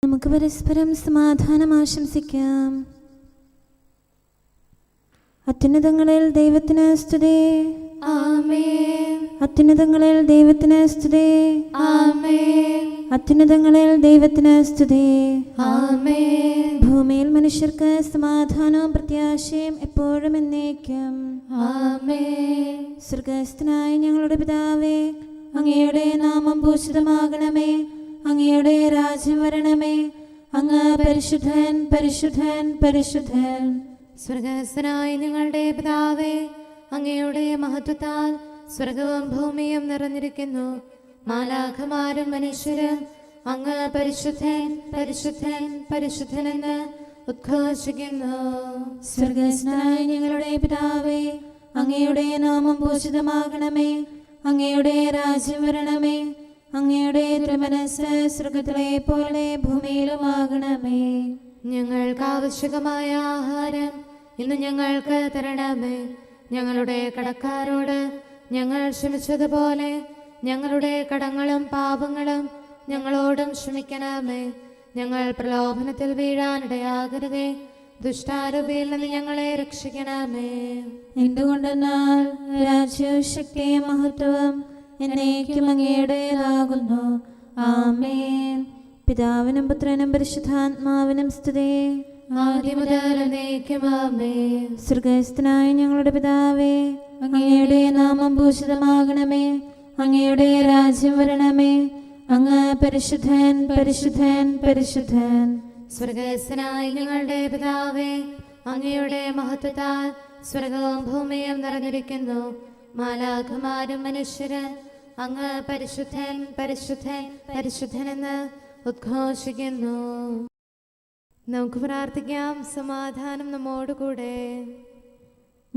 നമുക്ക് പരസ്പരം സമാധാനം ആശംസിക്കാം. അത്യുന്നതങ്ങളിൽ ദൈവത്തിന് സ്തുതി. ആമേൻ. അത്യുന്നതങ്ങളിൽ ദൈവത്തിന് സ്തുതി. ആമേൻ. അത്യുന്നതങ്ങളിൽ ദൈവത്തിന് സ്തുതി. ആമേൻ. ഭൂമിയിൽ മനുഷ്യർക്ക് സമാധാനവും പ്രത്യാശയും എപ്പോഴും എന്നേക്കും. ആമേൻ. സ്വർഗ്ഗസ്ഥനായ ഞങ്ങളുടെ പിതാവേ, അങ്ങയുടെ നാമം പൂജിതമാകണമേ. അങ്ങയുടെ രാജ്യം വരണമേ. അങ്ങ് പരിശുദ്ധൻ, പരിശുദ്ധൻ, പരിശുദ്ധൻ. സ്വർഗ്ഗസ്ഥനായ ഞങ്ങളുടെ പിതാവേ, അങ്ങയുടെ മഹത്വത്താൽ സ്വർഗവും ഭൂമിയും നിറഞ്ഞിരിക്കുന്നു. മാലാഖമാരും മനുഷ്യരും അങ്ങ് പരിശുദ്ധൻ, പരിശുദ്ധൻ, പരിശുദ്ധനെന്ന് ഉദ്ഘോഷിക്കുന്നു. സ്വർഗ്ഗസ്ഥനായ ഞങ്ങളുടെ പിതാവേ, അങ്ങയുടെ നാമം പൂജിതമാകണമേ. അങ്ങയുടെ രാജ്യം വരണമേ. അങ്ങയുടെ തിരുമനസ്സ് സ്വർഗ്ഗത്തിലെ പോലെ ഭൂമിയിലുമാകണമേ. ഞങ്ങൾക്ക് ആവശ്യകമായ ആഹാരം ഇന്ന് ഞങ്ങൾക്ക് തരണമേ. ഞങ്ങളുടെ കടക്കാരോട് ഞങ്ങൾ ക്ഷമിച്ചതുപോലെ ഞങ്ങളുടെ കടങ്ങളും പാപങ്ങളും ഞങ്ങളോടും ക്ഷമിക്കണമേ. ഞങ്ങൾ പ്രലോഭനത്തിൽ വീഴാനിടയാകരുതേ. ദുഷ്ടാരൂപിയിൽ നിന്ന് ഞങ്ങളെ രക്ഷിക്കണമേ. എന്തുകൊണ്ടെന്നാൽ രാജ്യവും ശക്തിയും മഹത്വവും എന്നേക്കും അങ്ങയുടേതാകുന്നു. ആമേൻ. പിതാവിനും പുത്രനും പരിശുദ്ധാത്മാവിനും സ്തുതി. ആദ്യം മുതൽ എന്നേക്കും ആമേൻ. സ്വർഗ്ഗസ്ഥനായ ഞങ്ങളുടെ പിതാവേ, അങ്ങയുടെ നാമം പൂജിതമാകണമേ. അങ്ങയുടെ രാജ്യം വരണമേ. അങ്ങ് പരിശുദ്ധൻ, പരിശുദ്ധൻ, പരിശുദ്ധൻ. സ്വർഗ്ഗസ്ഥനായ ഞങ്ങളുടെ പിതാവേ, അങ്ങയുടെ മഹത്വത്താൽ സ്വർഗവും ഭൂമിയും നിറഞ്ഞിരിക്കുന്നു. മാലാഖമാരും മനുഷ്യരും അങ്ങ് പരിശുദ്ധൻ, പരിശുദ്ധൻ, പരിശുദ്ധനെന്ന് ഉദ്ഘോഷിക്കുന്നു. നമുക്ക് പ്രാർത്ഥിക്കാം. സമാധാനം നമ്മോടുകൂടെ.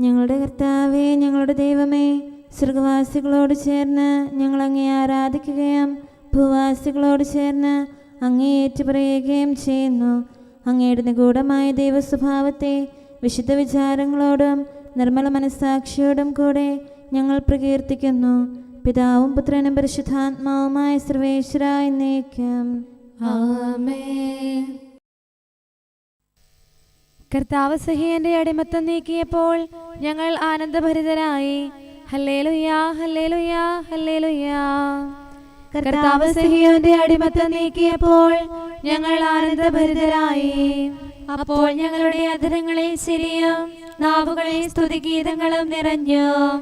ഞങ്ങളുടെ കർത്താവേ, ഞങ്ങളുടെ ദൈവമേ, സ്വർഗവാസികളോട് ചേർന്ന് ഞങ്ങൾ അങ്ങേ ആരാധിക്കുകയും ഭൂവാസികളോട് ചേർന്ന് അങ്ങേ ഏറ്റുപറയുകയും ചെയ്യുന്നു. അങ്ങയുടെ നിഗൂഢമായ ദൈവസ്വഭാവത്തെ വിശുദ്ധ വിചാരങ്ങളോടും നിർമ്മല മനസ്സാക്ഷിയോടും കൂടെ ഞങ്ങൾ പ്രകീർത്തിക്കുന്നു. പിതാവും പുത്രനും പരിശുദ്ധാത്മാവുമായ സർവേശ്വര എന്നേക്കും. ആമേൻ. കർത്താവ് സഹിയന്റെ അടിമത്തം നീക്കിയപ്പോൾ ഞങ്ങൾ ആനന്ദഭരിതരായി. ഹല്ലേലൂയാ, ഹല്ലേലൂയാ, ഹല്ലേലൂയാ. കർത്താവ് സഹിയന്റെ അടിമത്തം നീക്കിയപ്പോൾ ഞങ്ങൾ ആനന്ദഭരിതരായി. അപ്പോൾ ഞങ്ങളുടെ അധരങ്ങളിൽ ശരിയും നാവുകളിൽ സ്തുതിഗീതങ്ങളും നിറഞ്ഞു.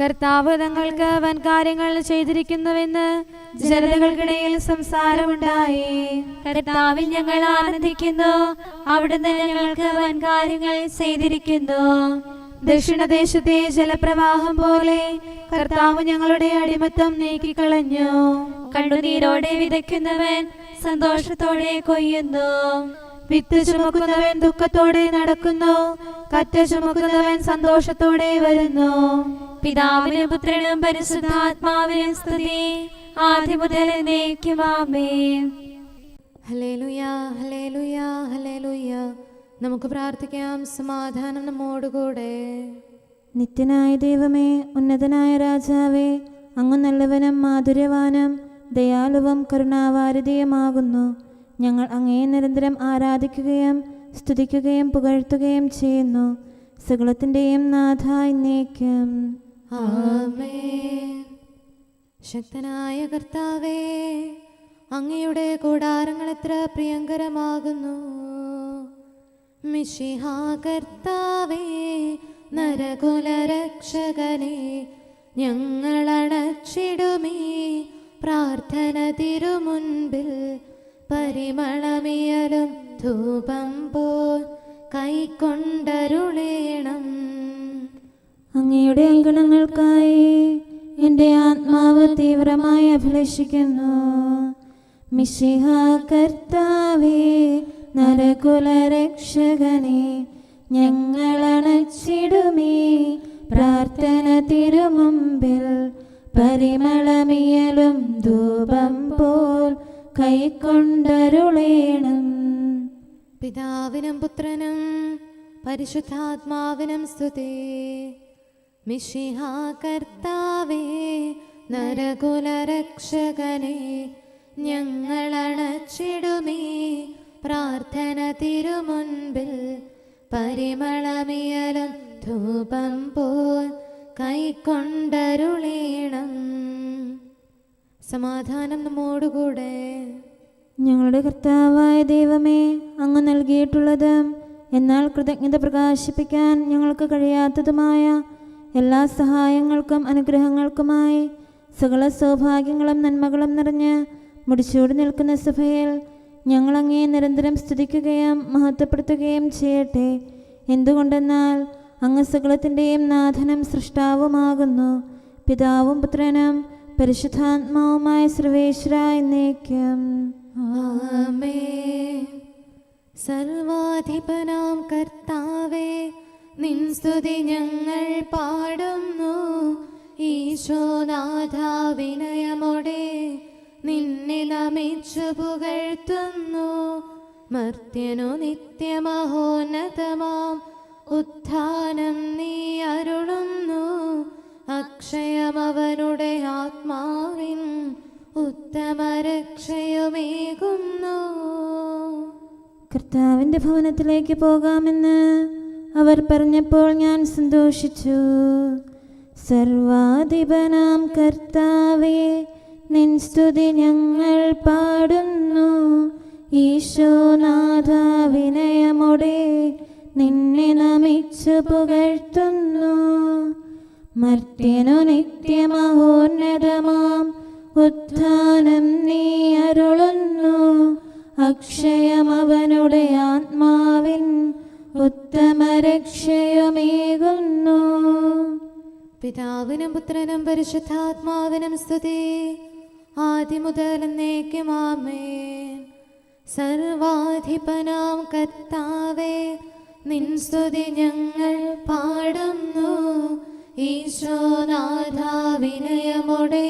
കർത്താവ് തങ്ങൾക്ക് വൻകാര്യങ്ങൾ ചെയ്തിരിക്കുന്നുവെന്ന് ജനതകൾക്കിടയിൽ സംസാരമുണ്ടായി. കർത്താവിൽ ഞങ്ങൾ ആനന്ദിക്കുന്നു. അവിടുന്ന് ഞങ്ങൾക്ക് വൻകാര്യങ്ങൾ ചെയ്തിരിക്കുന്നു. ദക്ഷിണദേശത്തെ ജലപ്രവാഹം പോലെ കർത്താവ് ഞങ്ങളുടെ അടിമത്തം നീക്കിക്കളഞ്ഞു. കണ്ണുനീരോടെ വിതയ്ക്കുന്നവൻ സന്തോഷത്തോടെ കൊയ്യുന്നു. വിത്ത് ചുമക്കുന്നവൻ ദുഃഖത്തോടെ നടക്കുന്നു. കറ്റ ചുമക്കുന്നവൻ സന്തോഷത്തോടെ വരുന്നു. പിതാവിനും പുത്രനും പരിശുദ്ധാത്മാവിനും സ്തുതി. ആദ്യം മുതൽ എന്നേക്കും ആമേൻ. ഹല്ലേലൂയാ, ഹല്ലേലൂയാ, ഹല്ലേലൂയാ. നമുക്ക് പ്രാർത്ഥിക്കാം. സമാധാനം നമ്മോടുകൂടെ. നിത്യനായ ദൈവമേ, ഉന്നതനായ രാജാവേ, അങ്ങ് നല്ലവനും മാധുര്യവാനും ദയാലുവും കരുണാവാരിധിയുമാകുന്നു. ഞങ്ങൾ അങ്ങയെ നിരന്തരം ആരാധിക്കുകയും സ്തുതിക്കുകയും പുകഴ്ത്തുകയും ചെയ്യുന്നു. സകലത്തിൻ്റെയും നാഥ എന്നേക്കും. ആമേൻ. ശക്തനായ കർത്താവേ, അങ്ങയുടെ കൂടാരങ്ങൾ എത്ര പ്രിയങ്കരമാകുന്നു. മിശിഹാ കർത്താവേ, നരകുലരക്ഷകനെ, ഞങ്ങളണച്ചിടുമീ പ്രാർത്ഥന തിരുമുൻപിൽ. പരിമളമിയലും ധൂപം പോൽ കൈക്കൊണ്ടരുളേണം. അങ്ങയുടെ അങ്കണങ്ങൾക്കായി എൻ്റെ ആത്മാവ് തീവ്രമായി അഭിലഷിക്കുന്നു. മിശിഹാ കർത്താവേ, നരകുലരക്ഷകനെ, ഞങ്ങളണച്ചിടുമീ പ്രാർത്ഥന തിരുമുമ്പിൽ. പരിമളമിയലും ധൂപം പോൽ കൈക്കൊണ്ടരുളേണം. പിതാവിനും പുത്രനും പരിശുദ്ധാത്മാവിനും സ്തുതി. മിശിഹാ കർത്താവേ, നരകുലരക്ഷകനെ, ഞങ്ങളണച്ചിടുമീ പ്രാർത്ഥന തിരുമുൻപിൽ പരിമളമിയലും ധൂപം പോൽ കൈക്കൊണ്ടരുളീണം. സമാധാനം നമ്മോടുകൂടെ. ഞങ്ങളുടെ കർത്താവായ ദൈവമേ, അങ്ങ് നൽകിയിട്ടുള്ളതും എന്നാൽ കൃതജ്ഞത പ്രകാശിപ്പിക്കാൻ ഞങ്ങൾക്ക് കഴിയാത്തതുമായ എല്ലാ സഹായങ്ങൾക്കും അനുഗ്രഹങ്ങൾക്കുമായി സകല സൗഭാഗ്യങ്ങളും നന്മകളും നിറഞ്ഞ് മുടിച്ചൂടി നിൽക്കുന്ന സഭയിൽ ഞങ്ങളങ്ങേ നിരന്തരം സ്തുതിക്കുകയും മഹത്വപ്പെടുത്തുകയും ചെയ്യട്ടെ. എന്തുകൊണ്ടെന്നാൽ അങ്ങ് സകലത്തിൻ്റെയും നാഥനും സൃഷ്ടാവുമാകുന്നു. പിതാവും പുത്രനും പരിശുദ്ധാത്മാവുമായ സർവേശ്വര എന്നേക്കും ആമേൻ. സർവാധിപനാം കർത്താവേ, നിൻ സ്തുതി ഞങ്ങൾ പാടുന്നു. ഈശോനാഥ വിനയമോടെ നിന്നെ നമിച്ചു പുകഴ്ത്തുന്നു. മർത്യനു നിത്യമഹോന്നതമാം ഉത്ഥാനം നീ അരുളുന്നു. അക്ഷയമവനുടെ ആത്മാവിൻ ഉത്തമരക്ഷയുമേകുന്നു. കർത്താവിൻ്റെ ഭവനത്തിലേക്ക് പോകാമെന്ന് അവർ പറഞ്ഞപ്പോൾ ഞാൻ സന്തോഷിച്ചു. സർവാധിപനാം കർത്താവേ, നിൻ സ്തുതി ഞങ്ങൾ പാടുന്നു. ഈശോനാഥ വിനയമോടെ നിന്നെ നമിച്ചു പുകഴ്ത്തുന്നു. മർത്യനു നിത്യമഹോന്നതമാം ഉത്ഥാനം നീ അരുളുന്നു. അക്ഷയമവനുടെ ആത്മാവിൻ ഉത്തമരക്ഷയുമേകുന്നു. പിതാവിനും പുത്രനും പരിശുദ്ധാത്മാവിനും സ്തുതി, ആദ്യം മുതൽ എന്നേക്കും ആമേൻ. സർവാധിപനാം കർത്താവേ, നിൻ സ്തുതി ഞങ്ങൾ പാടുന്നു. ഈശോനാഥ വിനയമോടെ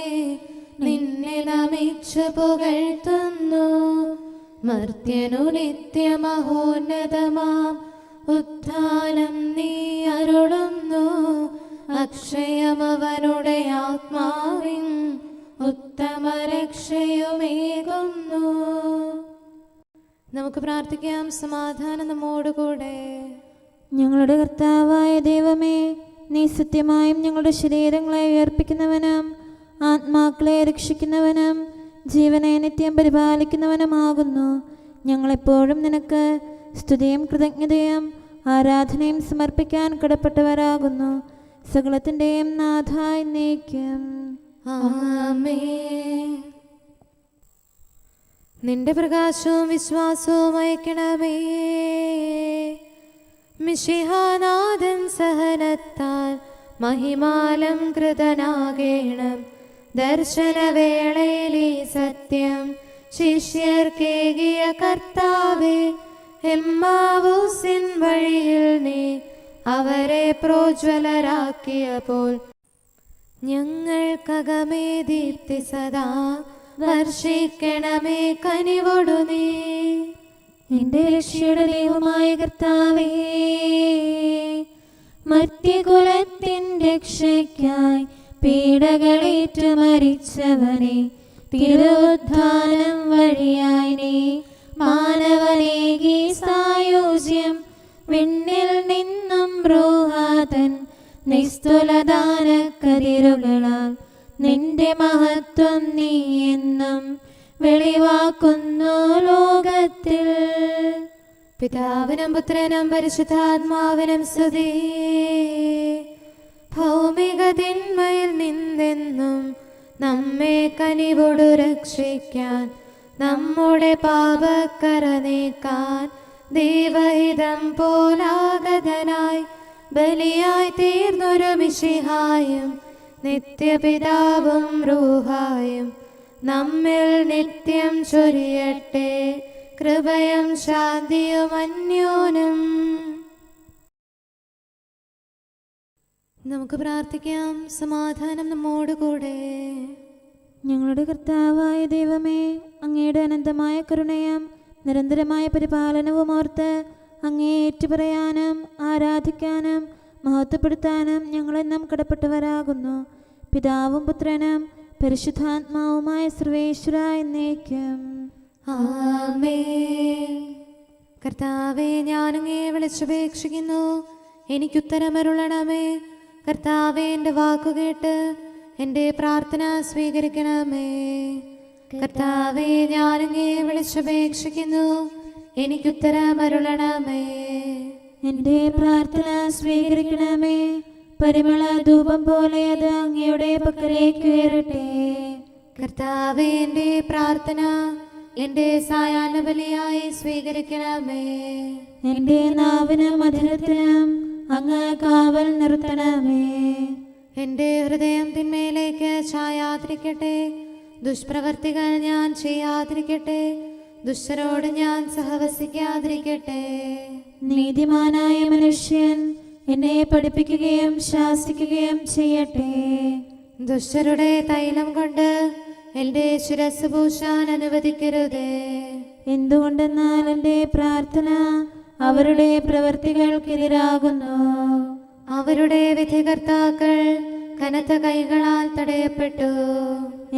നിന്നെ നമിച്ചു പുകഴ്ത്തുന്നു. മർത്യനു നിത്യമഹോന്നതമാം ഉത്ഥാനം നീ അരുളുന്നു. അക്ഷയമവനുടെ ആത്മാവിൻ ഉത്തമരക്ഷയുമേകുന്നു. നമുക്ക് പ്രാർത്ഥിക്കാം. സമാധാനം നമ്മോടുകൂടെ. ഞങ്ങളുടെ കർത്താവായ ദൈവമേ, നീ സത്യമായും ഞങ്ങളുടെ ശരീരങ്ങളെ ഉയർപ്പിക്കുന്നവനും ആത്മാക്കളെ രക്ഷിക്കുന്നവനും ജീവനെ നിത്യം പരിപാലിക്കുന്നവനുമാകുന്നു. ഞങ്ങളെപ്പോഴും നിനക്ക് സ്തുതിയും കൃതജ്ഞതയും ആരാധനയും സമർപ്പിക്കാൻ കടപ്പെട്ടവരാകുന്നു. സകലത്തിൻ്റെയും നാഥ എന്നേക്കും ആമേൻ. നിന്റെ പ്രകാശവും വിശ്വാസവും അയക്കണമേ. മിശിഹാനാഥൻ സഹനത്താൽ മഹിമാലം കൃതനാകേണം. ദർശനവേളയിൽ ഈ സത്യം ശിഷ്യർക്കേകിയ കർത്താവേ, എമ്മാവൂസിൻ വഴിയിൽ നീ അവരെ പ്രോജ്വലരാക്കിയപ്പോൾ ഞങ്ങൾക്കകമേ ദീപ്തി സദാ വർഷിക്കണമേ കനിവൊടു നീ. എൻ്റെ രക്ഷയുടെ ദൈവമായ കർത്താവേ, മർത്യകുലത്തിൻ രക്ഷയ്ക്കായി പീഡകളേറ്റു മരിച്ചവനെ, തിരുവുദ്ധാനം വഴിയായി നീ മാനവനേകി സായുജ്യം. വിണ്ണിൽ നിന്നും റൂഹാതൻ നിസ്തുലദാന കതിരുകളാൽ നിന്റെ മഹത്വം നീ എന്നും വെളിവാക്കുന്നു ലോകത്തിൽ. പിതാവിനും പുത്രനും പരിശുദ്ധാത്മാവിനും സ്തുതി. ഭൗമിക തിന്മയിൽ നിന്നെന്നും നമ്മെ കനിവോടു രക്ഷിക്കാൻ, നമ്മുടെ പാപക്കര നീക്കാൻ ദൈവഹിതം പോലാഗതനായി ബലിയായി തീർന്നൊരു മിശിഹായും നിത്യപിതാവും റൂഹായും നമ്മിൽ നിത്യം ചൊരിയട്ടെ കൃപയും ശാന്തിയും അന്യോനം. നമുക്ക് പ്രാർത്ഥിക്കാം. സമാധാനം നമ്മോടുകൂടെ. ഞങ്ങളുടെ കർത്താവായ ദൈവമേ, അങ്ങയുടെ അനന്തമായ കരുണയും നിരന്തരമായ പരിപാലനവും ഓർത്ത് അങ്ങയെ ഏറ്റുപറയാനും ആരാധിക്കാനും മഹത്വപ്പെടുത്താനും ഞങ്ങളെന്നും കടപ്പെട്ടവരാകുന്നു. പിതാവും പുത്രനും പരിശുദ്ധാത്മാവുമായ സർവേശ്വര എന്നേക്കും. ആമേൻ. കർത്താവേ, ഞാനങ്ങയെ വിളിച്ചപേക്ഷിക്കുന്നു, എനിക്കുത്തരമരുളണമേ. കർത്താവേ, എൻ്റെ വാക്കുകേട്ട് എൻ്റെ പ്രാർത്ഥന സ്വീകരിക്കണമേ. കർത്താവേ, ഞാനങ്ങയെ വിളിച്ചപേക്ഷിക്കുന്നു, എനിക്കുത്തരമരുളണമേ. എൻ്റെ പ്രാർത്ഥന സ്വീകരിക്കണമേ. പരിമള ധൂപം പോലെ അത് അങ്ങയുടെ പക്കലേക്ക് ഉയരട്ടെ. കർത്താവേ, എൻ്റെ പ്രാർത്ഥന എൻ്റെ സായാഹ്ന ബലിയായി സ്വീകരിക്കണമേ. എൻ്റെ നാവിനും മധുരത്തിനും അങ്ങ് കാവൽ നിർത്തണമേ. എൻ്റെ ഹൃദയം തിന്മയിലേക്ക് ചായാതിരിക്കട്ടെ. ദുഷ്പ്രവർത്തികൾ ഞാൻ ചെയ്യാതിരിക്കട്ടെ. ദുഷ്ടരോട് ഞാൻ സഹവസിക്കാതിരിക്കട്ടെ. നീതിമാനായ മനുഷ്യൻ എന്നെ പഠിപ്പിക്കുകയും ശാസിക്കുകയും ചെയ്യട്ടെ. ദുഷ്ടരുടെ തൈലം കൊണ്ട് എൻ്റെ ശിരസ് പൂശാൻ അനുവദിക്കരുതേ. എന്തുകൊണ്ടെന്നാൽ എൻ്റെ പ്രാർത്ഥന അവരുടെ പ്രവൃത്തികൾക്കെതിരാകുന്നു. അവരുടെ വിധികർത്താക്കൾ കനത്ത കൈകളാൽ തടയപ്പെട്ടു.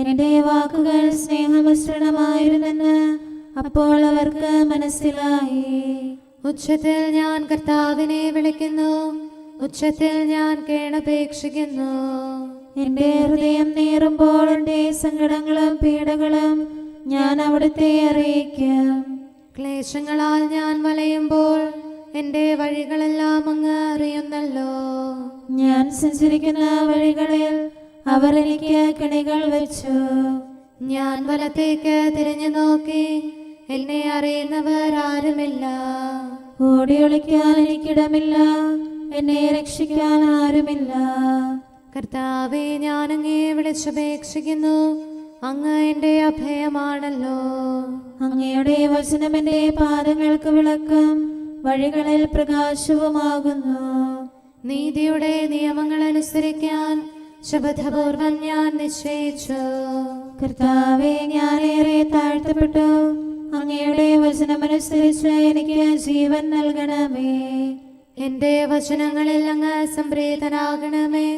എൻ്റെ വാക്കുകൾ സ്നേഹമിശ്രണമായിരുന്നെന്ന് അപ്പോൾ അവർക്ക് മനസ്സിലായി. ഉച്ചത്തിൽ ഞാൻ കർത്താവിനെ വിളിക്കുന്നു, ഉച്ചത്തിൽ ഞാൻ കേണപേക്ഷിക്കുന്നു. എൻ്റെ ഹൃദയം നീറുമ്പോൾ എൻ്റെ സങ്കടങ്ങളും പീഡകളും ഞാൻ അവിടുത്തെ അറിയിക്കും. ക്ലേശങ്ങളാൽ ഞാൻ വലയുമ്പോൾ എൻ്റെ വഴികളെല്ലാം അങ്ങ് അറിയുന്നല്ലോ. ഞാൻ സഞ്ചരിക്കുന്ന വഴികളിൽ അവർ എനിക്ക് കെണികൾ വെച്ചു. ഞാൻ വലത്തേക്ക് തിരിഞ്ഞു നോക്കി, എന്നെ അറിയുന്നവർ ആരുമില്ല. ഓടി ഒളിക്കാൻ എനിക്കിടമില്ല, എന്നെ രക്ഷിക്കാൻ ആരുമില്ല. കർത്താവേ, ഞാൻ അങ്ങയെ വിളിച്ചപേക്ഷിക്കുന്നു, അങ്ങ് എൻ്റെ അഭയമാണല്ലോ. അങ്ങയുടെ വചനം എൻ്റെ പാദങ്ങൾക്ക് വിളക്കും വഴികളിൽ പ്രകാശവുമാകുന്നു. നീതിയുടെ നിയമങ്ങൾ അനുസരിക്കാൻ ശപഥപൂർവം ഞാൻ നിശ്ചയിച്ചു. കർത്താവേ, ഞാനേറെ താഴ്ത്തപ്പെട്ടു. അങ്ങയുടെ വചനമനുസരിച്ച് എനിക്ക് ജീവൻ നൽകണമേ. എൻ്റെ വചനങ്ങളിൽ അങ്ങ് സംപ്രീതനാകണമേ.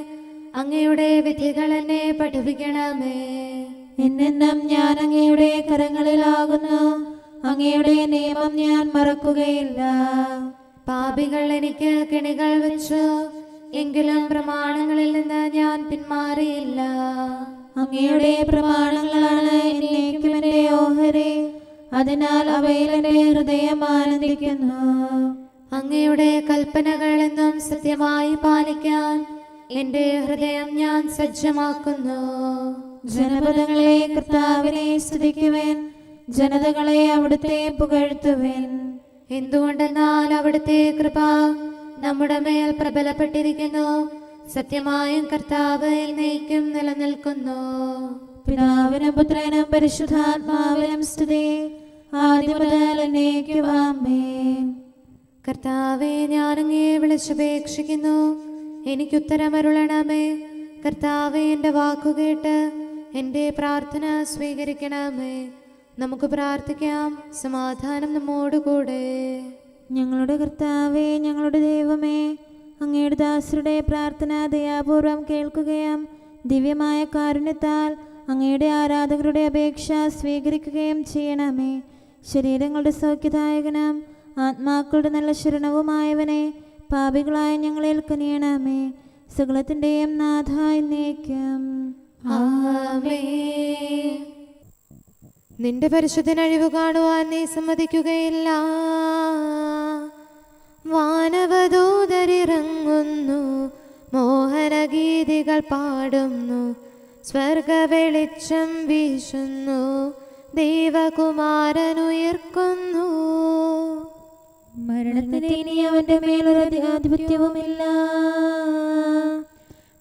അങ്ങയുടെ വിധികൾ എന്നെ പഠിപ്പിക്കണമേ. എന്നെന്നും ഞാൻ അങ്ങയുടെ കരങ്ങളിലാകുന്നു. അങ്ങയുടെ നിയമം ഞാൻ മറക്കുകയില്ല. പാപികൾ എനിക്ക് കെണികൾ വെച്ചു, എങ്കിലും പ്രമാണങ്ങളിൽ നിന്ന് ഞാൻ പിന്മാറിയില്ല. അങ്ങയുടെ പ്രമാണങ്ങളാണ് എന്നേക്കും എൻ്റെ ഓഹരി. അതിനാൽ അവയിൽ എൻ്റെ ഹൃദയം ആനന്ദിക്കുന്നു. അങ്ങയുടെ കൽപ്പനകൾ എന്നും സത്യമായി പാലിക്കാൻ എൻ്റെ ഹൃദയം ഞാൻ സജ്ജമാക്കുന്നു. ജനപദങ്ങളെ കർത്താവിനെ സ്തുതിക്കുവിൻ, ജനതകളെ അവിടുത്തെ പുകഴ്ത്തുവിൻ. എന്തുകൊണ്ടെന്നാൽ അവിടുത്തെ കൃപ നമ്മുടെ മേൽ പ്രബലപ്പെട്ടിരിക്കുന്നു. സത്യമായും കർത്താവ് എന്നേക്കും നിലനിൽക്കുന്നു. പിതാവിനും പുത്രനും പരിശുദ്ധാത്മാവിനും സ്തുതി, ആദ്യം മുതൽ എന്നേക്കും ആമേൻ. കർത്താവേ, ഞാൻ അങ്ങയെ വിളിച്ചപേക്ഷിക്കുന്നു, എനിക്കുത്തരമരുളണമേ. കർത്താവേ, എൻ്റെ വാക്കുകേട്ട് എൻ്റെ പ്രാർത്ഥന സ്വീകരിക്കണമേ. നമുക്ക് പ്രാർത്ഥിക്കാം. സമാധാനം നമ്മോടുകൂടെ. ഞങ്ങളുടെ കർത്താവേ, ഞങ്ങളുടെ ദൈവമേ, അങ്ങയുടെ ദാസരുടെ പ്രാർത്ഥന ദയാപൂർവം കേൾക്കുകയും ദിവ്യമായ കാരുണ്യത്താൽ അങ്ങയുടെ ആരാധകരുടെ അപേക്ഷ സ്വീകരിക്കുകയും ചെയ്യണമേ. ശരീരങ്ങളുടെ സൗഖ്യദായകനും ആത്മാക്കളുടെ നല്ല ശരണവുമായവനെ പാപികളായ ഞങ്ങളിൽ കനിയണമേ. സകലത്തിൻ്റെയും നാഥ എന്നേക്കും ആമേൻ. നിന്റെ പരിശുദ്ധനഴിവ് കാണുവാൻ നീ സമ്മതിക്കുകയില്ല. വാനവദൂതരിറങ്ങുന്നു, മോഹനഗീതികൾ പാടുന്നു, സ്വർഗവെളിച്ചം വീശുന്നു, ദൈവകുമാരനുയർക്കുന്നു. മരണത്തിന് ഇനി അവന്റെ മേലൊരു ആധിപത്യവുമില്ല.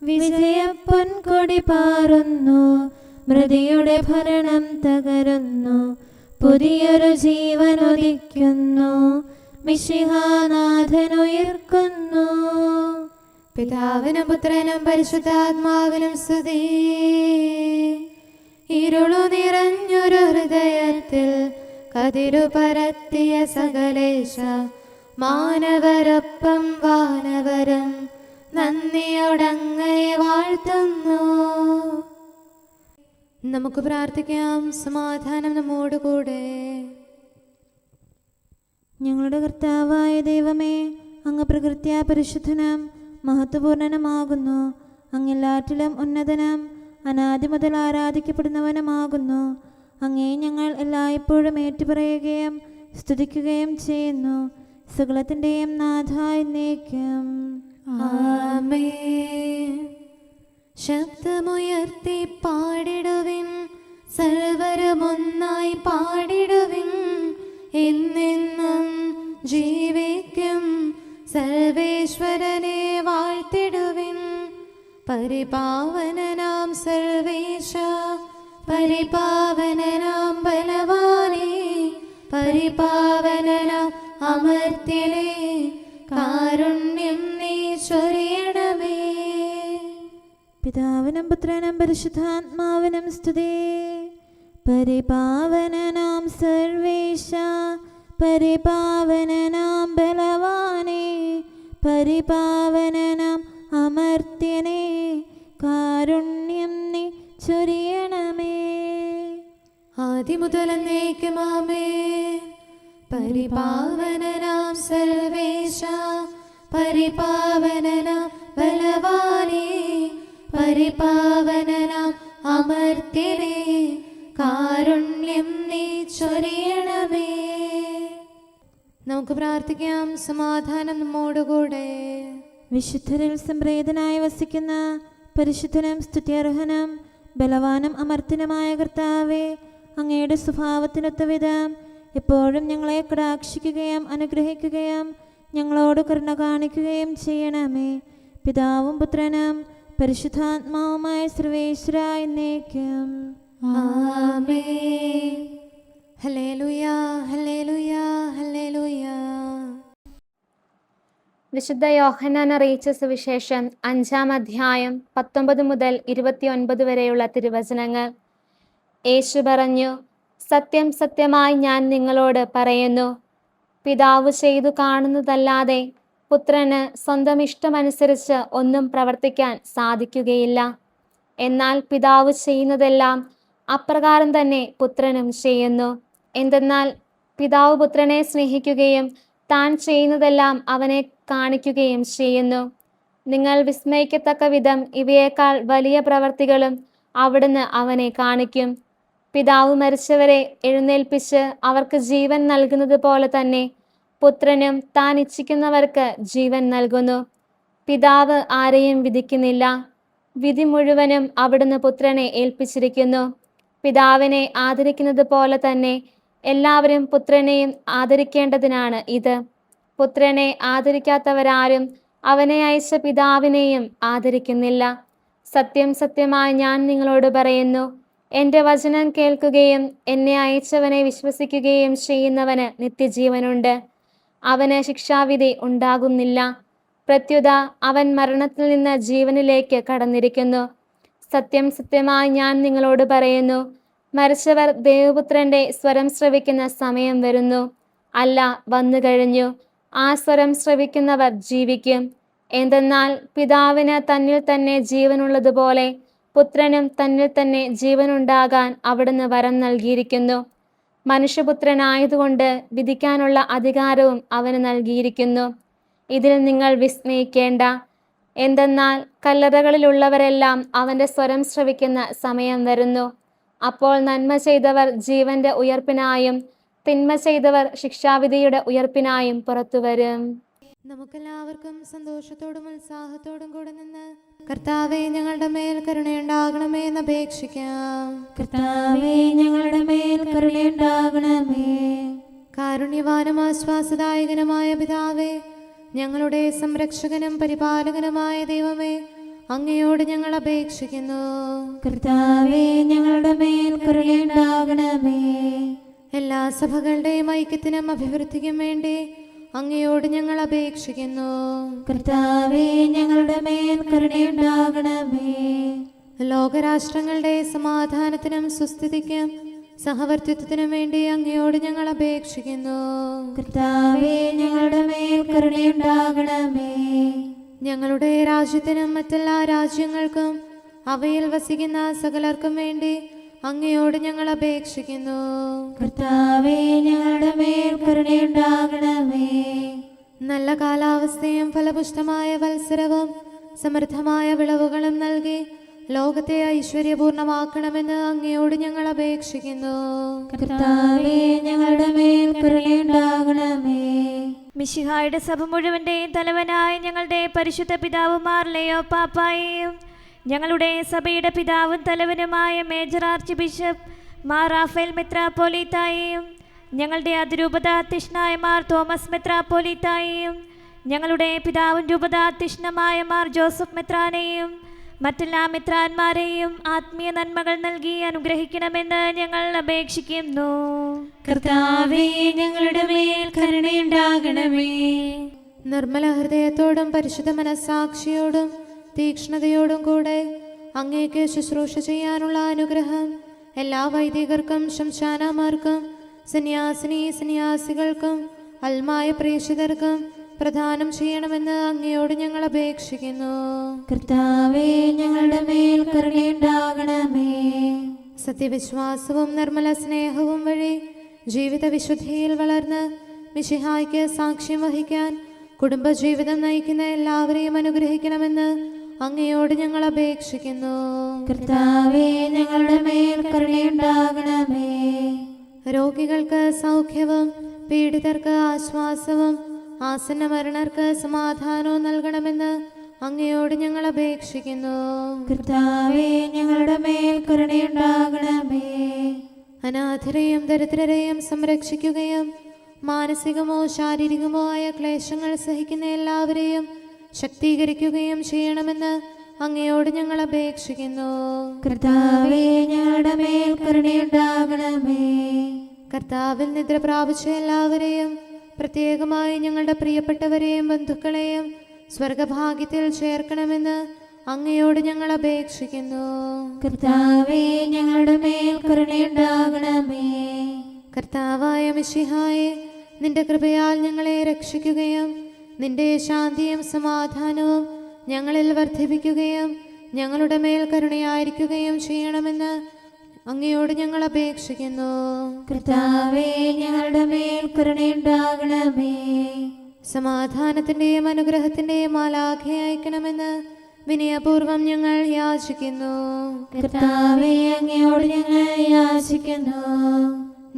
വിജയപ്പൊൻകൊടി പാറുന്നു, മൃതിയുടെ ഭരണം തകരുന്നു, പുതിയൊരു ജീവൻ ഉദിക്കുന്നു, മിശിഹാനാഥനുയർക്കുന്നു. പിതാവിനും പുത്രനും പരിശുദ്ധാത്മാവിനും സ്തുതി. ഇരുളു നിറഞ്ഞൊരു ഹൃദയത്തിൽ കതിരു പരത്തിയ സകലേശ, മാനവരൊപ്പം വാനവരും നന്ദിയോടങ്ങയെ വാഴ്ത്തുന്നു. നമുക്ക് പ്രാർത്ഥിക്കാം. സമാധാനം നമ്മോട് കൂടെ. ഞങ്ങളുടെ കർത്താവായ ദൈവമേ, അങ്ങ് പ്രകൃത്യാ പരിശുദ്ധനും മഹത്വപൂർണനുമാകുന്നു. അങ്ങെല്ലാറ്റിലും ഉന്നതനും അനാദി മുതൽ ആരാധിക്കപ്പെടുന്നവനുമാകുന്നു. അങ്ങേ ഞങ്ങൾ എല്ലായ്പ്പോഴും ഏറ്റുപറയുകയും സ്തുതിക്കുകയും ചെയ്യുന്നു. സകലത്തിൻ്റെയും നാഥ എന്നേക്കും. ആമേൻ. ശബ്ദമുയർത്തി പാടിടുവിൻ, സർവരുമൊന്നായി പാടിടുവിൻ. എന്നെന്നും ജീവിക്കും സർവേശ്വരനെ വാഴ്ത്തിടുവിൻ. പരിപാവനനാം സർവേശ, പരിപാവനനാം ബലവാനേ, പരിപാവനനാം അമർത്യനേ, കാരുണ്യം നീ ചൊരിയണമേ. പിതാവിനും പുത്രനും പരിശുദ്ധാത്മാവിനും സ്തുതി. പരിപാവനനാം സർവേശ, പരിപാവനനാം ബലവാനേ, പരിപാവനനാം അമർത്യനേ, കാരുണ്യം നീ ചൊരിയണമേ. ആദിമുതൽ എന്നേക്കും ആമേൻ. പരിപാവനനാം സർവേശ, പരിപാവനനാം ബലവാനേ, പരിപാവനനാം അമർത്യനേ, കാരുണ്യം നീ ചൊരിയണമേ. നമുക്ക് പ്രാർത്ഥിക്കാം. സമാധാനം നമ്മോടുകൂടെ. വിശുദ്ധരിൽ സംപ്രേതനായി വസിക്കുന്ന പരിശുദ്ധനും സ്തുത്യർഹനും ബലവാനും അമർത്യനുമായ കർത്താവേ, അങ്ങയുടെ സ്വഭാവത്തിനൊത്ത വിധം എപ്പോഴും ഞങ്ങളെ കടാക്ഷിക്കുകയും അനുഗ്രഹിക്കുകയും ഞങ്ങളോട് കരുണ കാണിക്കുകയും ചെയ്യണമേ. പിതാവും പുത്രനും പരിശുദ്ധാത്മാവുമായ സർവേശ്വര എന്നേക്കും. ആമേൻ. ഹല്ലേലൂയ, ഹല്ലേലൂയ, ഹല്ലേലൂയ. വിശുദ്ധ യോഹന്നാൻ അറിയിച്ച സുവിശേഷം 5-ാം അധ്യായം 19 മുതൽ 29 വരെയുള്ള തിരുവചനങ്ങൾ. യേശു പറഞ്ഞു, സത്യം സത്യമായി ഞാൻ നിങ്ങളോട് പറയുന്നു, പിതാവ് ചെയ്തു കാണുന്നതല്ലാതെ പുത്രന് സ്വന്തം ഇഷ്ടമനുസരിച്ച് ഒന്നും പ്രവർത്തിക്കാൻ സാധിക്കുകയില്ല. എന്നാൽ പിതാവ് ചെയ്യുന്നതെല്ലാം അപ്രകാരം തന്നെ പുത്രനും ചെയ്യുന്നു. എന്തെന്നാൽ പിതാവ് പുത്രനെ സ്നേഹിക്കുകയും താൻ ചെയ്യുന്നതെല്ലാം അവനെ കാണിക്കുകയും ചെയ്യുന്നു. നിങ്ങൾ വിസ്മയിക്കത്തക്ക വിധം ഇവയേക്കാൾ വലിയ പ്രവർത്തികളും അവിടുന്ന് അവനെ കാണിക്കും. പിതാവ് മരിച്ചവരെ എഴുന്നേൽപ്പിച്ച് അവർക്ക് ജീവൻ നൽകുന്നത് പോലെ തന്നെ പുത്രനും താൻ ഇച്ഛിക്കുന്നവർക്ക് ജീവൻ നൽകുന്നു. പിതാവ് ആരെയും വിധിക്കുന്നില്ല, വിധി മുഴുവനും അവിടുന്ന് പുത്രനെ ഏൽപ്പിച്ചിരിക്കുന്നു. പിതാവിനെ ആദരിക്കുന്നത് പോലെ തന്നെ എല്ലാവരും പുത്രനെയും ആദരിക്കേണ്ടതിനാണ് ഇത്. പുത്രനെ ആദരിക്കാത്തവരാരും അവനെ അയച്ച പിതാവിനെയും ആദരിക്കുന്നില്ല. സത്യം സത്യമായി ഞാൻ നിങ്ങളോട് പറയുന്നു, എൻ്റെ വചനം കേൾക്കുകയും എന്നെ അയച്ചവനെ വിശ്വസിക്കുകയും ചെയ്യുന്നവന് നിത്യജീവനുണ്ട്. അവന് ശിക്ഷാവിധി ഉണ്ടാകുന്നില്ല. പ്രത്യുത അവൻ മരണത്തിൽ നിന്ന് ജീവനിലേക്ക് കടന്നിരിക്കുന്നു. സത്യം സത്യമായി ഞാൻ നിങ്ങളോട് പറയുന്നു, മരിച്ചവർ ദേവപുത്രന്റെ സ്വരം ശ്രവിക്കുന്ന സമയം വരുന്നു, അല്ല വന്നു കഴിഞ്ഞു. ആ സ്വരം ശ്രവിക്കുന്നവർ ജീവിക്കും. എന്തെന്നാൽ പിതാവിന് തന്നിൽ തന്നെ ജീവനുള്ളതുപോലെ പുത്രനും തന്നിൽ തന്നെ ജീവനുണ്ടാകാൻ അവിടുന്ന് വരം നൽകിയിരിക്കുന്നു. മനുഷ്യപുത്രനായതുകൊണ്ട് വിധിക്കാനുള്ള അധികാരവും അവന് നൽകിയിരിക്കുന്നു. ഇതിൽ നിങ്ങൾ വിസ്മയിക്കേണ്ട. എന്തെന്നാൽ കല്ലറകളിലുള്ളവരെല്ലാം അവൻ്റെ സ്വരം ശ്രവിക്കുന്ന സമയം വരുന്നു. അപ്പോൾ നന്മ ചെയ്തവർ ജീവന്റെ ഉയർപ്പിനായും തിന്മ ചെയ്തവർ ശിക്ഷാവിധിയുടെ ഉയർപ്പിനായും പുറത്തുവരും. നമുക്കെല്ലാവർക്കും സന്തോഷത്തോടും ഉത്സാഹത്തോടും കൂടെ നിന്ന് കർത്താവേ ഞങ്ങളുടെ മേൽ കരുണയുണ്ടാകണമേ എന്ന് അപേക്ഷിക്കാം. കർത്താവേ, ഞങ്ങളുടെ മേൽ കരുണയുണ്ടാകണമേ. കാരുണ്യവാനും ആശ്വാസദായകനുമായ പിതാവേ, ഞങ്ങളുടെ സംരക്ഷകനും പരിപാലകനുമായ ദൈവമേ, അങ്ങയോട് ഞങ്ങൾ അപേക്ഷിക്കുന്നു. കർത്താവേ, ഞങ്ങളുടെ മേൽ കരുണയുണ്ടാകണമേ. എല്ലാ സഭകളുടെയും ഐക്യത്തിനും അഭിവൃദ്ധിക്കും വേണ്ടി അങ്ങയോട് ഞങ്ങൾ അപേക്ഷിക്കുന്നു. കർത്താവേ, ഞങ്ങളുടെ മേൽ കരുണയുണ്ടാകണമേ. ലോകരാഷ്ട്രങ്ങളുടെ സമാധാനത്തിനും സുസ്ഥിതിക്കും സഹവർത്തിത്വത്തിനും വേണ്ടി അങ്ങയോട് ഞങ്ങൾ അപേക്ഷിക്കുന്നു. കർത്താവേ, ഞങ്ങളുടെ മേൽ കരുണയുണ്ടാകണമേ. ഞങ്ങളുടെ രാജ്യത്തിനും മറ്റെല്ലാ രാജ്യങ്ങൾക്കും അവയിൽ വസിക്കുന്ന സകലർക്കും വേണ്ടി അങ്ങയോട് ഞങ്ങൾ അപേക്ഷിക്കുന്നു. കർത്താവേ, ഞങ്ങളുടെ മേൽ കരുണയുണ്ടാകണമേ. നല്ല കാലാവസ്ഥയും ഫലപുഷ്ടമായ വത്സരവും സമൃദ്ധമായ വിളവുകളും നൽകി ലോകത്തെ ഐശ്വര്യപൂർണമാക്കണമെന്ന് അങ്ങയോട് ഞങ്ങൾ അപേക്ഷിക്കുന്നു. കർത്താവേ, ഞങ്ങളുടെ മേൽ കരുണയുണ്ടാകണമേ. മിശിഹായുടെ സഭ മുഴുവന്റെയും തലവനായ ഞങ്ങളുടെ പരിശുദ്ധ പിതാവുമാർ ലെയോ പാപ്പായെയും ഞങ്ങളുടെ സഭയുടെ പിതാവും തലവനുമായ major arch bishop Mar Raphael മെത്രാപ്പോലീത്തായെയും ഞങ്ങളുടെ അതിരൂപതാധ്യക്ഷനായ മാർ തോമസ് മെത്രാപ്പോലീത്തായെയും ഞങ്ങളുടെ പിതാവും രൂപതാധ്യക്ഷനുമായ മാർ ജോസഫ് മെത്രാനെയും മറ്റെല്ലാ മെത്രാന്മാരെയും ആത്മീയ നന്മകൾ നൽകി അനുഗ്രഹിക്കണമെന്ന് ഞങ്ങൾ അപേക്ഷിക്കുന്നു. കർത്താവേ, ഞങ്ങളുടെ മേൽ കരുണയുണ്ടാകണമേ. നിർമ്മല ഹൃദയത്തോടും പരിശുദ്ധ മനസ്സാക്ഷിയോടും തീക്ഷ്ണതയോടും കൂടെ അങ്ങേക്ക് ശുശ്രൂഷ ചെയ്യാനുള്ള അനുഗ്രഹം എല്ലാ വൈദികർക്കും ശംശാനമാർക്കും സന്യാസികൾക്കും അൽമായ പ്രേക്ഷിതർക്കും പ്രദാനം ചെയ്യണമെന്ന് അങ്ങയോട് ഞങ്ങൾ അപേക്ഷിക്കുന്നു. കർത്താവേ, ഞങ്ങളുടെ മേൽ കരുണയുണ്ടാകണമേ. സത്യവിശ്വാസവും നിർമ്മല സ്നേഹവും വഴി ജീവിത വിശുദ്ധിയിൽ വളർന്ന് മിശിഹായ്ക്ക് സാക്ഷ്യം വഹിക്കാൻ കുടുംബജീവിതം നയിക്കുന്ന എല്ലാവരെയും അനുഗ്രഹിക്കണമെന്ന് അങ്ങയോട് ഞങ്ങൾ അപേക്ഷിക്കുന്നു. കർത്താവേ, ഞങ്ങളുടെ മേൽ കരുണയുണ്ടാകണമേ. രോഗികൾക്ക് സൗഖ്യവും പീഡിതർക്ക് ആശ്വാസവും ആസന്ന മരണർക്ക് സമാധാനവും നൽകണമെന്ന് അങ്ങയോട് ഞങ്ങൾ അപേക്ഷിക്കുന്നു. കർത്താവേ, ഞങ്ങളുടെ മേൽ കരുണയുണ്ടാകണമേ. അനാഥരെയും ദരിദ്രരെയും സംരക്ഷിക്കുകയും മാനസികമോ ശാരീരികമോ ആയ ക്ലേശങ്ങൾ സഹിക്കുന്ന എല്ലാവരെയും ശക്തീകരിക്കുകയും ചെയ്യണമെന്ന് അങ്ങയോട് ഞങ്ങൾ അപേക്ഷിക്കുന്നു. കർത്താവേ, ഞങ്ങളുടെ മേൽ കരുണയുണ്ടാകണമേ. കർത്താവിൽ നിദ്ര പ്രാപിച്ച എല്ലാവരെയും പ്രത്യേകമായി ഞങ്ങളുടെ പ്രിയപ്പെട്ടവരെയും ബന്ധുക്കളെയും സ്വർഗഭാഗ്യത്തിൽ ചേർക്കണമെന്ന് അങ്ങയോട് ഞങ്ങൾ അപേക്ഷിക്കുന്നു. കർത്താവേ, ഞങ്ങളുടെ മേൽ കരുണയുണ്ടാകണമേ. കർത്താവായ മിശിഹായെ, നിന്റെ കൃപയാൽ ഞങ്ങളെ രക്ഷിക്കുകയും നിന്റെ ശാന്തിയും സമാധാനവും ഞങ്ങളിൽ വർദ്ധിപ്പിക്കുകയും ഞങ്ങളുടെ മേൽ കരുണയായിരിക്കുകയും ചെയ്യണമെന്ന് അങ്ങയോട് ഞങ്ങൾ അപേക്ഷിക്കുന്നു. കർത്താവേ, ഞങ്ങളുടെ മേൽ കരുണയുണ്ടാകണമേ. സമാധാനത്തിന്റെയും അനുഗ്രഹത്തിന്റെയും മാലാഖയെ അയക്കണമെന്ന് വിനയപൂർവം ഞങ്ങൾ യാചിക്കുന്നു. കർത്താവേ, അങ്ങയോട് ഞങ്ങൾ യാചിക്കുന്നു.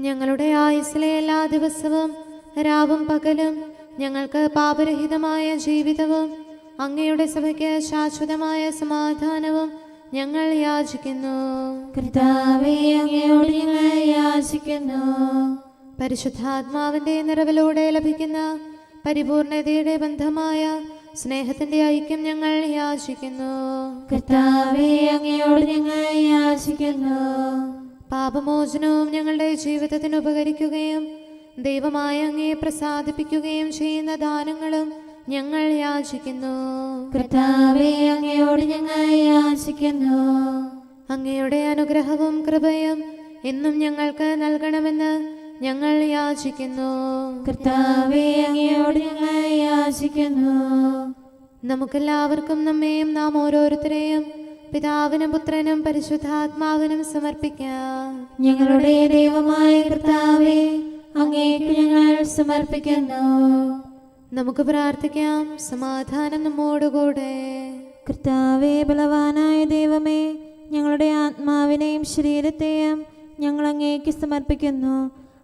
ഞങ്ങളുടെ ആയുസ്സിലെ എല്ലാ ദിവസവും രാവും പകലും ഞങ്ങൾക്ക് പാപരഹിതമായ ജീവിതവും അങ്ങയുടെ സഭയ്ക്ക് ശാശ്വതമായ സമാധാനവും ഞങ്ങൾ യാചിക്കുന്നു. കർത്താവേ, അങ്ങയോട് ഞങ്ങൾ യാചിക്കുന്നു. പരിശുദ്ധാത്മാവിന്റെ നിറവിലൂടെ ലഭിക്കുന്ന പരിപൂർണതയുടെ ബന്ധമായ സ്നേഹത്തിന്റെ ഐക്യം ഞങ്ങൾ യാചിക്കുന്നു. കർത്താവേ, അങ്ങയോട് ഞങ്ങൾ യാചിക്കുന്നു. പാപമോചനവും ഞങ്ങളുടെ ജീവിതത്തിന് ഉപകരിക്കുകയും ദൈവമായ അങ്ങയെ പ്രസാദിപ്പിക്കുകയും ചെയ്യുന്ന ദാനങ്ങളും ഞങ്ങൾ യാചിക്കുന്നു. കർത്താവേ, അങ്ങയോട് ഞങ്ങൾ യാചിക്കുന്നു. അങ്ങയുടെ അനുഗ്രഹവും കൃപയും എന്നും ഞങ്ങൾക്ക് നൽകണമെന്ന് ഞങ്ങൾ യാചിക്കുന്നു. കർത്താവേ, അങ്ങയോട് ഞങ്ങൾ യാചിക്കുന്നു. നമുക്കെല്ലാവർക്കും നമ്മെയും നാം ഓരോരുത്തരെയും പിതാവിനും പുത്രനും പരിശുദ്ധാത്മാവിനും സമർപ്പിക്കാം. ഞങ്ങളുടെ ദൈവമായ കർത്താവേ, അങ്ങേക്ക് ഞങ്ങൾ സമർപ്പിക്കുന്നു. നമുക്ക് പ്രാർത്ഥിക്കാം. സമാധാനം നമ്മോടുകൂടെ. കർത്താവേ, ബലവാനായ ദൈവമേ, ഞങ്ങളുടെ ആത്മാവിനെയും ശരീരത്തെയും ഞങ്ങൾ അങ്ങേക്ക് സമർപ്പിക്കുന്നു.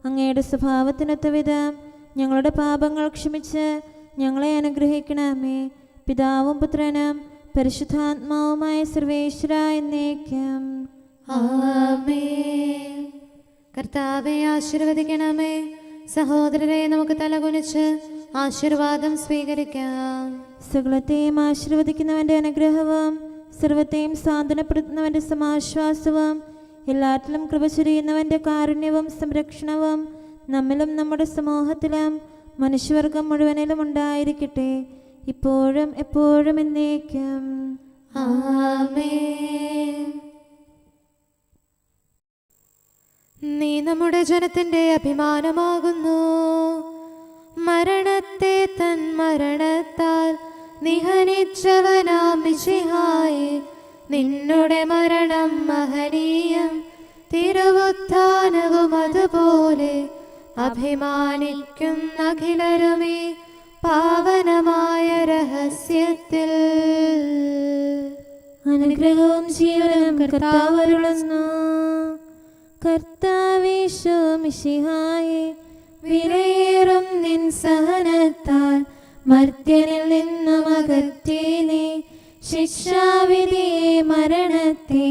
അങ്ങയുടെ സ്വഭാവത്തിനൊത്ത വിധം ഞങ്ങളുടെ പാപങ്ങൾ ക്ഷമിച്ച് ഞങ്ങളെ അനുഗ്രഹിക്കണമേ. പിതാവും പുത്രനും പരിശുദ്ധാത്മാവുമായ സർവേശ്വര എന്നേക്കും ആമേൻ. കർത്താവെ ആശീർവദിക്കണമേ. സഹോദരരെ, നമുക്ക് തലകുനിച്ച് ആശീർവാദം സ്വീകരിക്കാം. സകലത്തെയും ആശീർവദിക്കുന്നവന്റെ അനുഗ്രഹവും സർവത്തെയും സാന്ത്വനപ്പെടുത്തുന്നവന്റെ സമാശ്വാസവും എല്ലാറ്റിലും കൃപ ചൊരിയുന്നവന്റെ കാരുണ്യവും സംരക്ഷണവും നമ്മിലും നമ്മുടെ സമൂഹത്തിലും മനുഷ്യവർഗം മുഴുവനിലും ഉണ്ടായിരിക്കട്ടെ, ഇപ്പോഴും എപ്പോഴും എന്നേക്കും ആമേൻ. നീ നമ്മുടെ ജനത്തിന്റെ അഭിമാനമാകുന്നു. മരണത്തെ തൻ മരണത്താൽ നിഹനിച്ചവനാം മിശിഹായേ, നിന്നുടെ മരണം മഹനീയം, തിരുവുത്ഥാനവും അതുപോലെ അഭിമാനിക്കുന്ന അഖിലരുമേ പാവനമായ രഹസ്യത്തിൽ. അനുഗ്രഹവും ജീവനും കർത്താവ് അരുളുന്നു. കർത്താവീശോ മിശിഹായേ, വിലയേറും നിൻ സഹനത്താൽ മർത്യനിൽ നിന്നും അകറ്റി നീ ശിക്ഷാവിധിയെ മരണത്തെ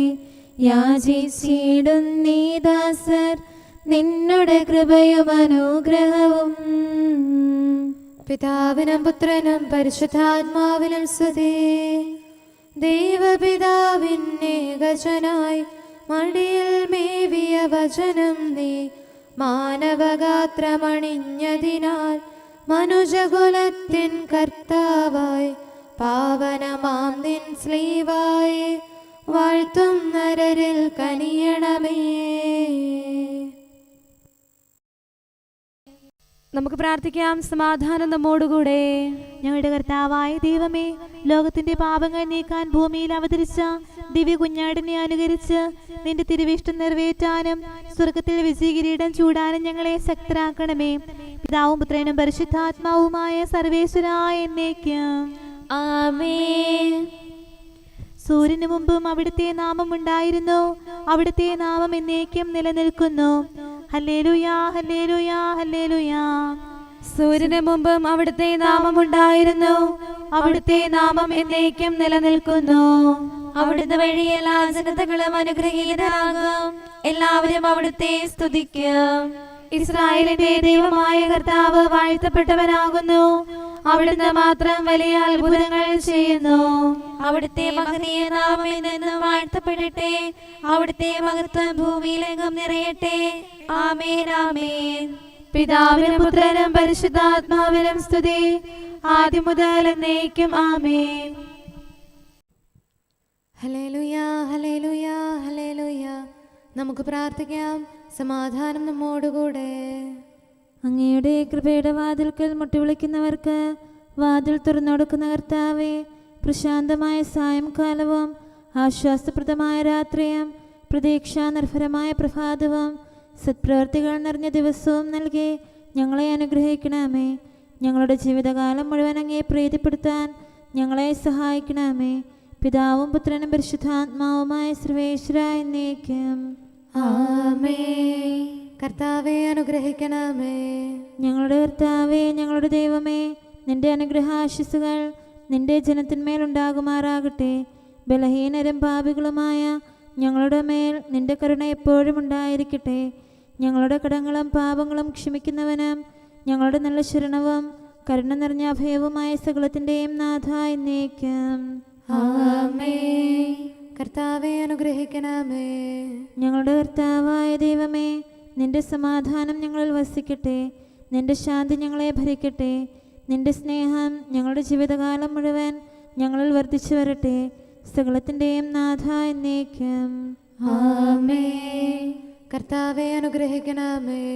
യാചിച്ചിടുന്നീ ദാസർ നിന്നുടെ കൃപയും അനുഗ്രഹവും. പിതാവിനും പുത്രനും പരിശുദ്ധാത്മാവിനും സ്തുതി. ദൈവപിതാവിന്നേകജനായി മടിയിൽ മേവിയ വചനം നീ മാനവഗാത്രമണിഞ്ഞതിനാൽ മനുജകുലത്തിൻ കർത്താവായി പാവനമാം നിൻ സ്ലീവായി വാഴ്ത്തും നരരിൽ കനിയണമേ. നമുക്ക് പ്രാർത്ഥിക്കാം. സമാധാനം നമ്മോടുകൂടെ. ഞങ്ങളുടെ കർത്താവായ ദൈവമേ, ലോകത്തിന്റെ പാപങ്ങൾ നീക്കാൻ ഭൂമിയിൽ അവതരിച്ച ദിവ്യ കുഞ്ഞാടിനെ അനുകരിച്ച് നിന്റെ തിരുവിഷ്ടം നിറവേറ്റാനും സ്വർഗത്തിൽ വിജയകിരീടം ചൂടാനും ഞങ്ങളെ ശക്തരാക്കണമേ. പിതാവും പുത്രനും പരിശുദ്ധാത്മാവുമായ സർവേശ്വരായ എന്നേക്കും ആമേൻ. സൂര്യന് മുമ്പും അവിടുത്തെ നാമം ഉണ്ടായിരുന്നു, അവിടുത്തെ നാമം എന്നേക്കും നിലനിൽക്കുന്നു. ഹല്ലേലൂയാ, ഹല്ലേലൂയാ, ഹല്ലേലൂയാ. സൂര്യന് മുമ്പും അവിടുത്തെ നാമം ഉണ്ടായിരുന്നു, അവിടുത്തെ നാമം എന്നേക്കും നിലനിൽക്കുന്നു. അവിടുത്തെ വഴി എല്ലാ ജനതകളും അനുഗ്രഹീതരാകും, എല്ലാവരും അവിടുത്തെ സ്തുതിക്കും. ഇസ്രായേലിന്റെ ദൈവമായ കർത്താവ് വാഴ്ത്തപ്പെട്ടവനാകുന്നു, അവിടുന്ന് മാത്രം വലിയ അത്ഭുതങ്ങൾ ചെയ്യുന്നു. അവിടുത്തെ മഹനീയ നാമം എന്നും വാഴ്ത്തപ്പെടട്ടെ, അവിടുത്തെ മഹത്വം ഭൂമിയിലെങ്ങും നിറയട്ടെ. ആമേൻ, ആമേൻ. പിതാവിനും പുത്രനും പരിശുദ്ധാത്മാവിനും സ്തുതി, ആദ്യം മുതൽ എന്നേക്കും ആമേൻ. ഹല്ലേലൂയാ, ഹല്ലേലൂയാ, ഹല്ലേലൂയാ. നമുക്ക് പ്രാർത്ഥിക്കാം. സമാധാനം നമ്മോടുകൂടെ. അങ്ങയുടെ കൃപയുടെ വാതിൽക്കൽ മുട്ടിവിളിക്കുന്നവർക്ക് വാതിൽ തുറന്നുകൊടുക്കുന്ന കർത്താവേ, പ്രശാന്തമായ സായംകാലവും ആശ്വാസപ്രദമായ രാത്രിയും പ്രതീക്ഷാനിർഭരമായ പ്രഭാതവും സത്പ്രവർത്തികൾ നിറഞ്ഞ ദിവസവും നൽകി ഞങ്ങളെ അനുഗ്രഹിക്കണമേ. ഞങ്ങളുടെ ജീവിതകാലം മുഴുവൻ അങ്ങയെ പ്രീതിപ്പെടുത്താൻ ഞങ്ങളെ സഹായിക്കണമേ. പിതാവും പുത്രനും പരിശുദ്ധാത്മാവുമായ സർവേശ്വരായ എന്നേക്കും ആമേൻ. കർത്താവേ അനുഗ്രഹിക്കണമേ. ഞങ്ങളുടെ കർത്താവേ, ഞങ്ങളുടെ ദൈവമേ, നിന്റെ അനുഗ്രഹാശിസുകൾ നിന്റെ ജനത്തിന്മേലുണ്ടാകുമാറാകട്ടെ. ബലഹീനരും പാപികളുമായ ഞങ്ങളുടെ മേൽ നിന്റെ കരുണ എപ്പോഴും ഉണ്ടായിരിക്കട്ടെ. ഞങ്ങളുടെ കടങ്ങളും പാപങ്ങളും ക്ഷമിക്കുന്നവനും ഞങ്ങളുടെ നല്ല ശരണവും കരുണ നിറഞ്ഞ അഭയവുമായ സകലത്തിൻ്റെയും നാഥ എന്നേക്കും ആമേൻ. കർത്താവേ അനുഗ്രഹിക്കണമേ. ഞങ്ങളുടെ കർത്താവായ ദൈവമേ, നിന്റെ സമാധാനം ഞങ്ങളിൽ വസിക്കട്ടെ. നിന്റെ ശാന്തി ഞങ്ങളെ ഭരിക്കട്ടെ. നിന്റെ സ്നേഹം ഞങ്ങളുടെ ജീവിതകാലം മുഴുവൻ ഞങ്ങളിൽ വർദ്ധിച്ചു വരട്ടെ. സകലത്തിൻ്റെയും നാഥ എന്നേക്കും ആമേൻ. കർത്താവേ അനുഗ്രഹിക്കണമേ.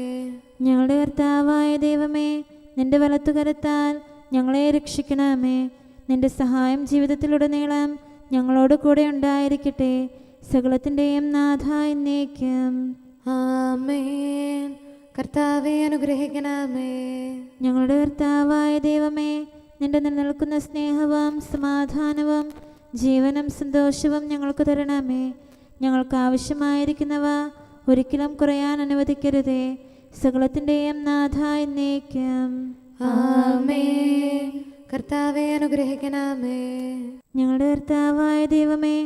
ഞങ്ങളുടെ കർത്താവായ ദൈവമേ, നിന്റെ വലത്തുകരത്താൽ ഞങ്ങളെ രക്ഷിക്കണമേ. നിന്റെ സഹായം ജീവിതത്തിലുടനീളം ഞങ്ങളോട് കൂടെ ഉണ്ടായിരിക്കട്ടെ. സകലത്തിൻ്റെയും നാഥ എന്നേക്കും ആമേൻ. കർത്താവേ അനുഗ്രഹിക്കണമേ. ഞങ്ങളുടെ കർത്താവായ ദൈവമേ, നിന്റെ നിലനിൽക്കുന്ന സ്നേഹവും സമാധാനവും ജീവനും സന്തോഷവും ഞങ്ങൾക്ക് തരണമേ. ഞങ്ങൾക്ക് ആവശ്യമായിരിക്കുന്നവ ഒരിക്കലും കുറയാൻ അനുവദിക്കരുതേ. സകലത്തിൻ്റെയും നാഥ എന്നേക്കും ആമേൻ. കർത്താവേ അനുഗ്രഹിക്കണമേ. ഞങ്ങളുടെ കർത്താവായ ദൈവമേ,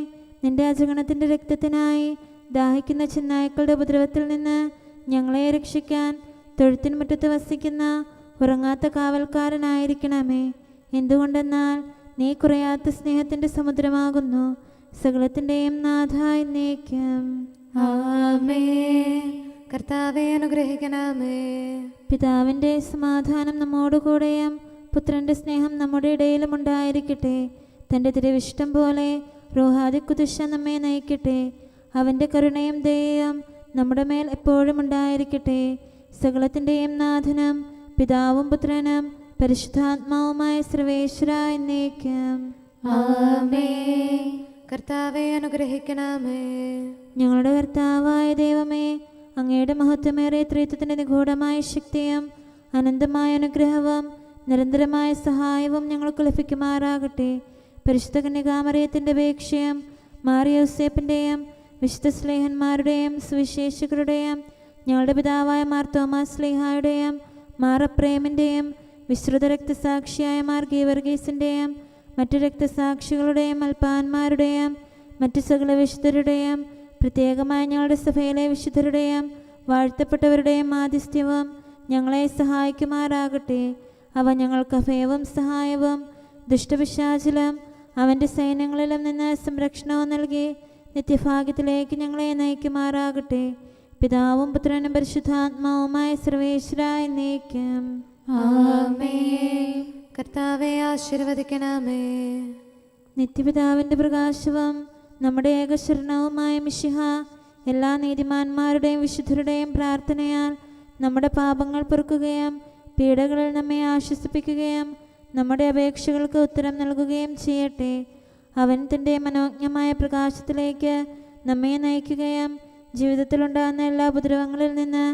നിന്റെ അജഗണത്തിൻ്റെ രക്തത്തിനായി ദാഹിക്കുന്ന ചെന്നായ്ക്കളുടെ ഉപദ്രവത്തിൽ നിന്ന് ഞങ്ങളെ രക്ഷിക്കാൻ തൊഴുത്തിൻ മുറ്റത്ത് വസിക്കുന്ന ഉറങ്ങാത്ത കാവൽക്കാരനായിരിക്കണമേ. എന്തുകൊണ്ടെന്നാൽ നീ കുറയാത്ത സ്നേഹത്തിൻ്റെ സമുദ്രമാകുന്നു. സകലത്തിൻ്റെയും നാഥ എന്നേക്കും ആമേൻ. കർത്താവേ അനുഗ്രഹിക്കണമേ. പിതാവിൻ്റെ സമാധാനം നമ്മോടുകൂടെയും പുത്രൻ്റെ സ്നേഹം നമ്മുടെ ഇടയിലും ഉണ്ടായിരിക്കട്ടെ. തൻ്റെ തിരുവിഷ്ടം പോലെ റോഹാദിക്കുദിശ നമ്മെ നയിക്കട്ടെ. അവൻ്റെ കരുണയും ദയയും നമ്മുടെ മേൽ എപ്പോഴും ഉണ്ടായിരിക്കട്ടെ. സകലത്തിൻ്റെയും നാഥനും പിതാവും പുത്രനും പരിശുദ്ധാത്മാവുമായ സർവേശ്വര എന്നേക്കും ആമേൻ. കർത്താവെ അനുഗ്രഹിക്കണമേ. ഞങ്ങളുടെ കർത്താവായ ദൈവമേ, അങ്ങയുടെ മഹത്വമേറിയ ത്രിത്വത്തിന്റെ നിഗൂഢമായ ശക്തിയും അനന്തമായ അനുഗ്രഹവും നിരന്തരമായ സഹായവും ഞങ്ങൾക്ക് ലഭിക്കുമാറാകട്ടെ. പരിശുദ്ധ കന്യകാമറിയത്തിൻ്റെ അപേക്ഷയും മാറിയോസേപ്പിൻ്റെയും വിശുദ്ധ സ്ലേഹന്മാരുടെയും സുവിശേഷകരുടെയും ഞങ്ങളുടെ പിതാവായ മാർ തോമാസ് സ്ലീഹായുടെയും മാർ അപ്രേമിൻ്റെയും വിശ്രുത രക്തസാക്ഷിയായ മാർ ഗീവർഗീസിൻ്റെയും മറ്റു രക്തസാക്ഷികളുടെയും അൽപ്പാന്മാരുടെയും മറ്റു സകല വിശുദ്ധരുടെയും പ്രത്യേകമായ ഞങ്ങളുടെ സഭയിലെ വിശുദ്ധരുടെയും വാഴ്ത്തപ്പെട്ടവരുടെയും മാധ്യസ്ഥ്യവും ഞങ്ങളെ സഹായിക്കുമാറാകട്ടെ. അവ ഞങ്ങൾക്ക് അഭയവും സഹായവും ദുഷ്ടപിശാചിലും അവൻ്റെ സൈന്യങ്ങളിലും നിന്ന് സംരക്ഷണവും നൽകി നിത്യഭാഗ്യത്തിലേക്ക് ഞങ്ങളെ നയിക്കുമാറാകട്ടെ. പിതാവും പുത്രനും പരിശുദ്ധാത്മാവുമായ സർവേശ്വരായ എന്നേക്കും ആമേൻ. കർത്താവെ ആശീർവദിക്കണമേ. നിത്യപിതാവിൻ്റെ പ്രകാശവും നമ്മുടെ ഏകശരണവുമായ മിശിഹ എല്ലാ നീതിമാന്മാരുടെയും വിശുദ്ധരുടെയും പ്രാർത്ഥനയാൽ നമ്മുടെ പാപങ്ങൾ പൊറുക്കുകയും പീഡകളിൽ നമ്മെ ആശ്വസിപ്പിക്കുകയും നമ്മുടെ അപേക്ഷകൾക്ക് ഉത്തരം നൽകുകയും ചെയ്യട്ടെ. അവൻ തൻ്റെ മനോജ്ഞമായ പ്രകാശത്തിലേക്ക് നമ്മെ നയിക്കുകയും ജീവിതത്തിലുണ്ടാകുന്ന എല്ലാ ഉപദ്രവങ്ങളിൽ നിന്ന്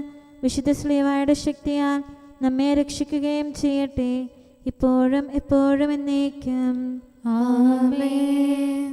വിശുദ്ധ ശ്ലീഹായുടെ ശക്തിയാൽ നമ്മെ രക്ഷിക്കുകയും ചെയ്യട്ടെ, ഇപ്പോഴും എപ്പോഴും എന്നേക്കും ആമേൻ.